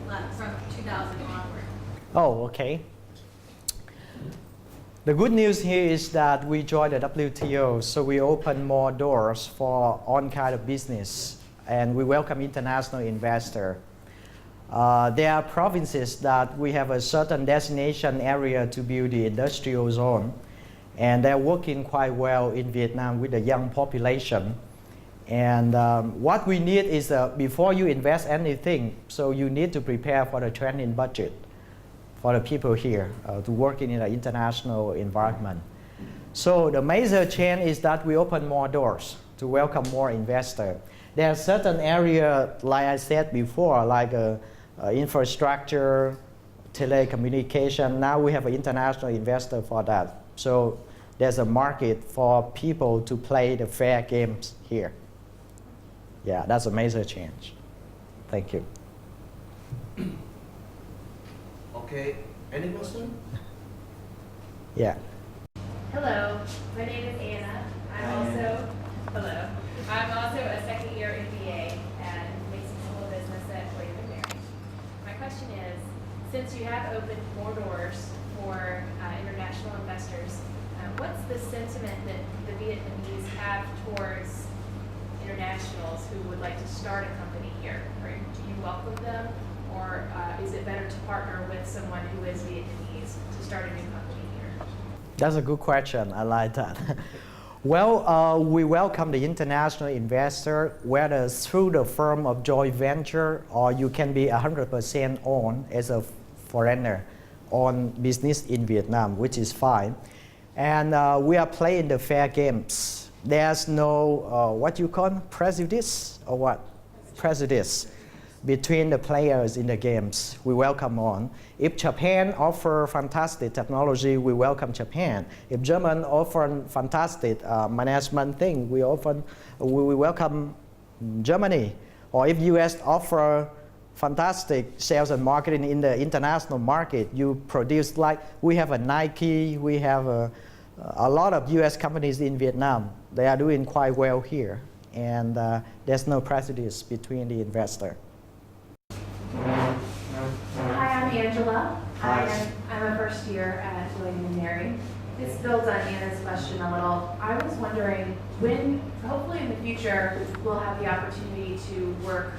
from 2000 onward? Oh, okay. The good news here is that we joined the WTO, so we open more doors for all kind of business, and we welcome international investor. There are provinces that we have a certain destination area to build the industrial zone, and they're working quite well in Vietnam with the young population. And what we need is before you invest anything, so you need to prepare for the training budget for the people here to work in an international environment. So the major change is that we open more doors to welcome more investors. There are certain areas, like I said before, like infrastructure, telecommunication. Now we have an international investor for that. So there's a market for people to play the fair games here. Yeah, that's a major change. Thank you. Okay, any question? Yeah. Hello, my name is Anna. I'm also a second-year MBA at Mason Business at William & Mary. My question is, since you have opened more doors for international investors, what's the sentiment that the Vietnamese have towards internationals who would like to start a company here? Or do you welcome them, or is it better to partner with someone who is Vietnamese to start a new company here? That's a good question. I like that. Well, we welcome the international investor, whether through the firm of joint venture or you can be 100% owned as a foreigner on business in Vietnam, which is fine. And we are playing the fair games. There's no, what you call prejudice or what? Prejudice between the players in the games. We welcome on. If Japan offer fantastic technology, we welcome Japan. If German offer fantastic management thing, we welcome Germany. Or if US offer fantastic sales and marketing in the international market, you produce, like we have a Nike, we have a lot of US companies in Vietnam. They are doing quite well here. And there's no prejudice between the investor. Hi, I'm Angela. I'm a first year at William & Mary. This builds on Anna's question a little. I was wondering when, hopefully in the future, we'll have the opportunity to work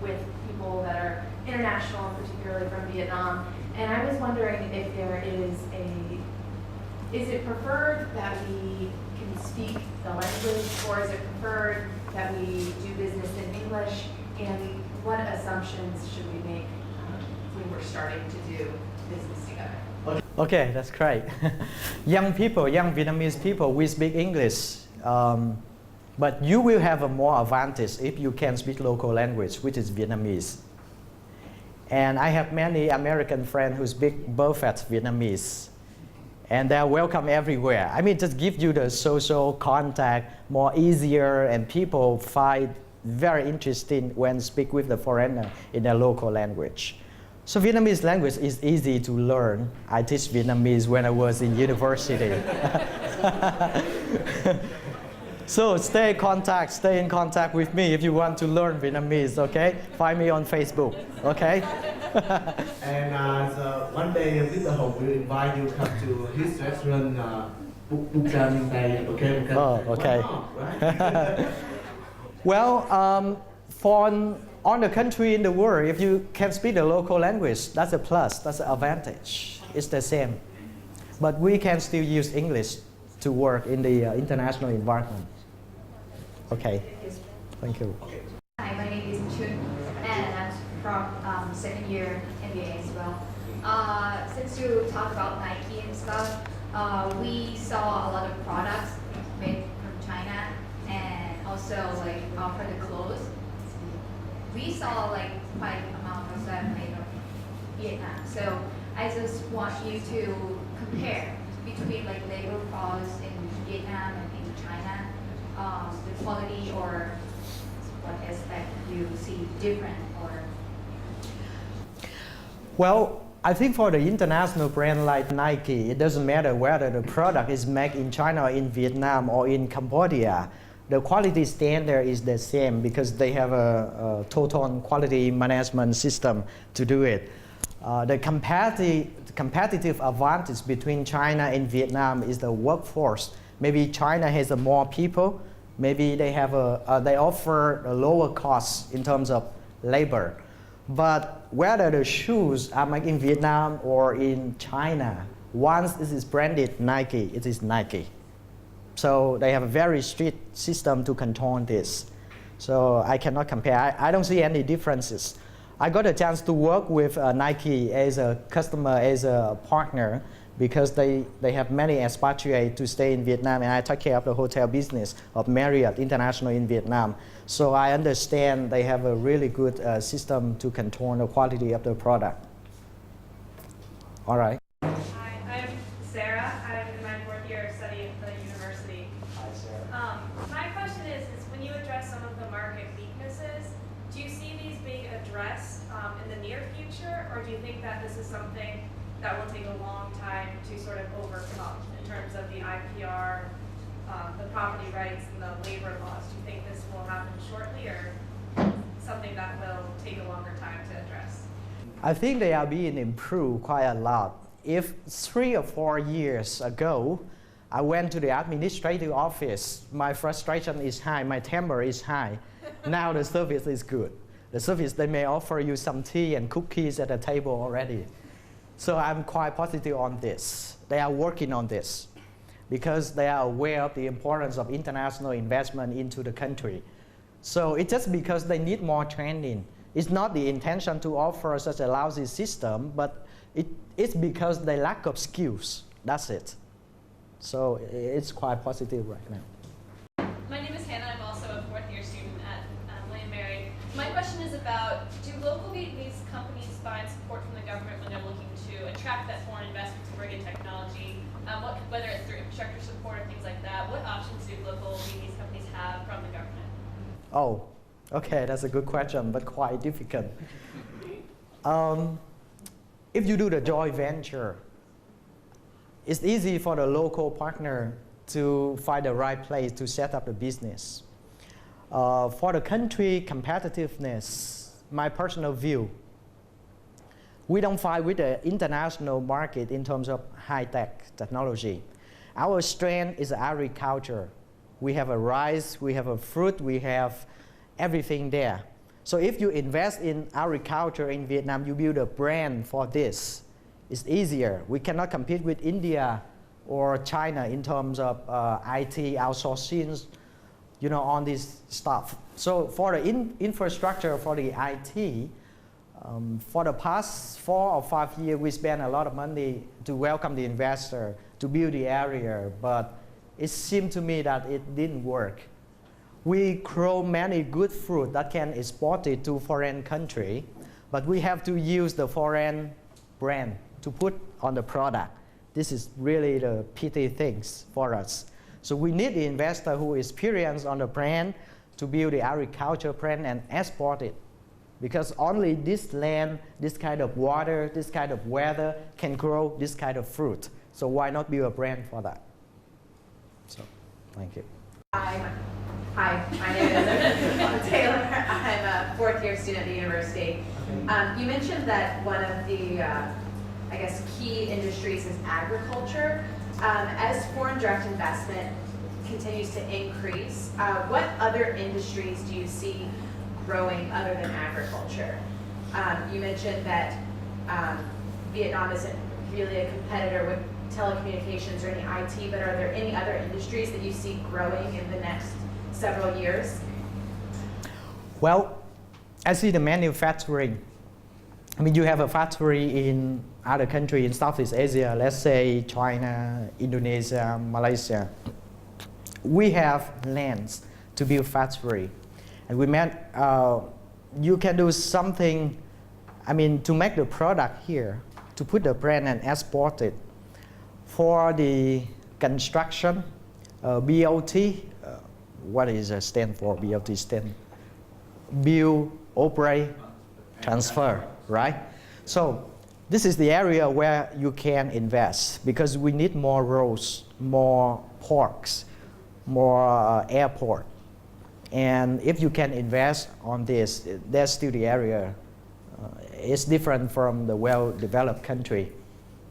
with people that are international, particularly from Vietnam. And I was wondering if there is it preferred that we can speak the language, or is it preferred that we do business in English? And what assumptions should we make when we're starting to do business together? Okay, that's great. Young people, young Vietnamese people, we speak English. But you will have a more advantage if you can speak local language, which is Vietnamese. And I have many American friends who speak perfect Vietnamese. And they're welcome everywhere. I mean, just give you the social contact more easier, and people find very interesting when speak with the foreigner in their local language. So Vietnamese language is easy to learn. I teach Vietnamese when I was in university. So stay in contact with me if you want to learn Vietnamese, okay? Find me on Facebook, okay? And so one day Mr. Hùng will invite you to come to his restaurant, Buchan Day, okay? Oh, okay. Right? Well, for all the country in the world, if you can speak the local language, that's a plus, that's an advantage. It's the same. But we can still use English to work in the international environment. Okay, thank you. Hi, my name is Chun, and I'm from second year MBA as well. Since you talk about Nike and stuff, we saw a lot of products made from China and also like offer the clothes. We saw like quite amount of them made of Vietnam. So I just want you to compare between like labor costs in Vietnam and in China, the quality or what aspect you see different or? Well, I think for the international brand like Nike, it doesn't matter whether the product is made in China or in Vietnam or in Cambodia. the quality standard is the same because they have a total quality management system to do it. The competitive advantage between China and Vietnam is the workforce. Maybe China has more people. Maybe they offer a lower cost in terms of labor. But whether the shoes are made in Vietnam or in China, once it is branded Nike, it is Nike. So they have a very strict system to control this. So I cannot compare. I don't see any differences. I got a chance to work with Nike as a customer, as a partner, because they have many expatriates to stay in Vietnam, and I take care of the hotel business of Marriott International in Vietnam. So I understand they have a really good system to control the quality of the product. All right. Hi, I'm Sarah. I'm in my 4th year of study at the university. Hi, Sarah. My question is when you address some of the market weaknesses, do you see these being addressed in the near future, or do you think that this is something that will take a long time to sort of overcome in terms of the IPR, the property rights, and the labor laws? Do you think this will happen shortly, or something that will take a longer time to address? I think they are being improved quite a lot. If 3 or 4 years ago, I went to the administrative office, my frustration is high, my temper is high. Now the service is good. The service, they may offer you some tea and cookies at the table already. So I'm quite positive on this. They are working on this because they are aware of the importance of international investment into the country. So it's just because they need more training. It's not the intention to offer such a lousy system, but it's because they lack of skills. That's it. So it's quite positive right now. My name is Hannah. I'm also a 4th year student at William & Mary. My question is about, do local Vietnamese companies find support from the government when they're looking to attract that foreign investment to bring in technology? Whether it's through infrastructure support or things like that, what options do local Vietnamese companies have from the government? Oh, okay, that's a good question, but quite difficult. If you do the joint venture, it's easy for the local partner to find the right place to set up the business. For the country competitiveness, my personal view, we don't fight with the international market in terms of high-tech technology. Our strength is agriculture. We have a rice, we have a fruit, we have everything there. So if you invest in agriculture in Vietnam, you build a brand for this. It's easier. We cannot compete with India or China in terms of IT outsourcing, on this stuff. So for the infrastructure, for the IT, for the past 4 or 5 years, we spent a lot of money to welcome the investor, to build the area, but it seemed to me that it didn't work. We grow many good fruit that can export it to foreign country, but we have to use the foreign brand to put on the product. This is really the pity things for us. So we need the investor who is experienced on the brand to build the agriculture brand and export it. Because only this land, this kind of water, this kind of weather can grow this kind of fruit. So why not build a brand for that? So, thank you. Hi, my name is Taylor. I'm a 4th year student at the university. You mentioned that one of the, key industries is agriculture. As foreign direct investment continues to increase, what other industries do you see growing other than agriculture? You mentioned that Vietnam isn't really a competitor with telecommunications or any IT, but are there any other industries that you see growing in the next several years? Well, I see the manufacturing. You have a factory in other country in Southeast Asia, let's say China, Indonesia, Malaysia. We have lands to build factory. And you can do something, to make the product here, to put the brand and export it. For the construction, BOT, what is it stand for? BOT stand? Build, operate, transfer, right? So this is the area where you can invest because we need more roads, more ports, more airport. And if you can invest on this, that's still the area. It's different from the well-developed country.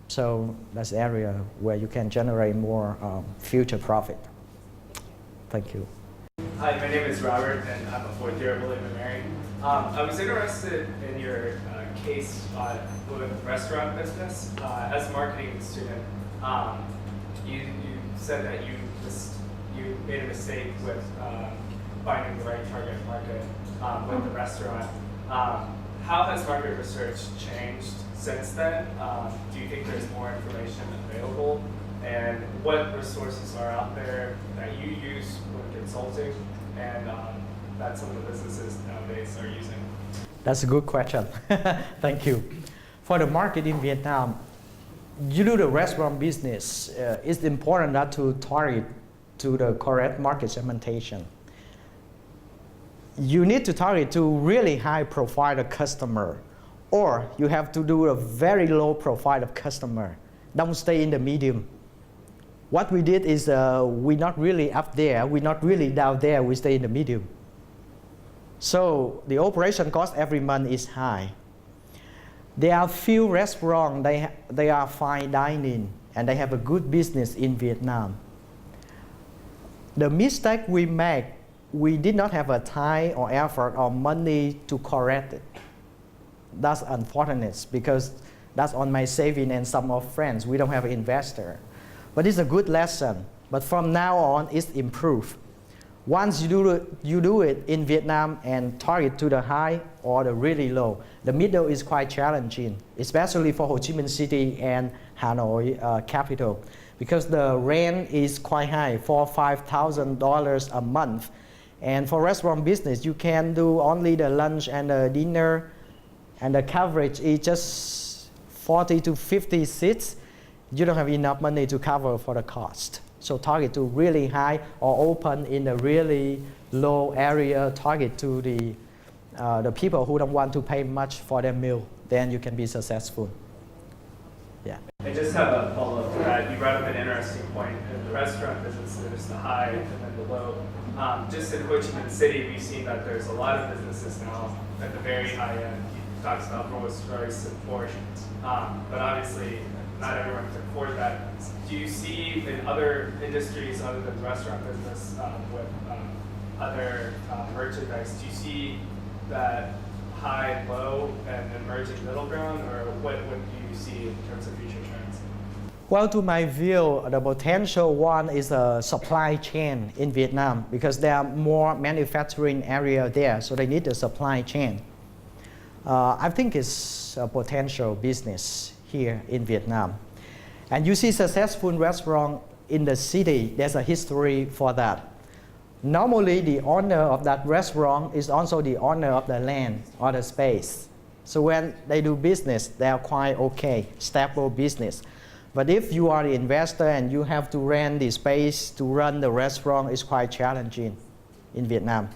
So that's the area where you can generate more future profit. Thank you. Hi, my name is Robert, and I'm a fourth year of William & Mary. I was interested in your case with restaurant business. As a marketing student, you said that you made a mistake with finding the right target market with the restaurant. How has market research changed since then? Do you think there's more information available? And what resources are out there that you use when consulting and that some of the businesses nowadays are using? That's a good question. Thank you. For the market in Vietnam, you do the restaurant business, it's important that to target to the correct market segmentation. You need to target to really high profile of customer, or you have to do a very low profile of customer. Don't stay in the medium. What we did is we're not really up there, we're not really down there, we stay in the medium. So the operation cost every month is high. There are few restaurants, they are fine dining, and they have a good business in Vietnam. The mistake we make, we did not have a time or effort or money to correct it. That's unfortunate because that's on my saving and some of friends. We don't have an investor. But it's a good lesson. But from now on, it's improved. Once you do it in Vietnam and target to the high or the really low, the middle is quite challenging, especially for Ho Chi Minh City and Hanoi capital, because the rent is quite high, $4,000-$5,000 a month. And for restaurant business, you can do only the lunch and the dinner, and the coverage is just 40 to 50 seats. You don't have enough money to cover for the cost. So target to really high or open in a really low area, target to the people who don't want to pay much for their meal. Then you can be successful. Yeah. I just have a follow-up to that. You brought up an interesting point. In the restaurant business, there's the high and then the low. Just in Ho Chi Minh City, we've seen that there's a lot of businesses now at the very high end. You talked about Rolls Royce and Porsche, but obviously not everyone can afford that. Do you see in other industries other than the restaurant business with other merchandise, do you see that high, low, and emerging middle ground, or what do you see in terms of future trends? Well, to my view, the potential one is a supply chain in Vietnam because there are more manufacturing area there, so they need a supply chain. I think it's a potential business here in Vietnam. And you see successful restaurant in the city, there's a history for that. Normally, the owner of that restaurant is also the owner of the land or the space. So when they do business, they are quite okay, stable business. But if you are the investor and you have to rent the space to run the restaurant, it's quite challenging in Vietnam.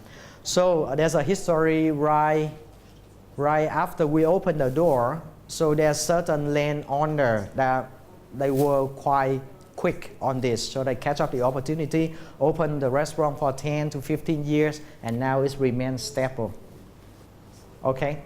So there's a history right after we opened the door. So there's certain landowner that they were quite quick on this. So they catch up the opportunity, open the restaurant for 10 to 15 years, and now it's remained stable. Okay?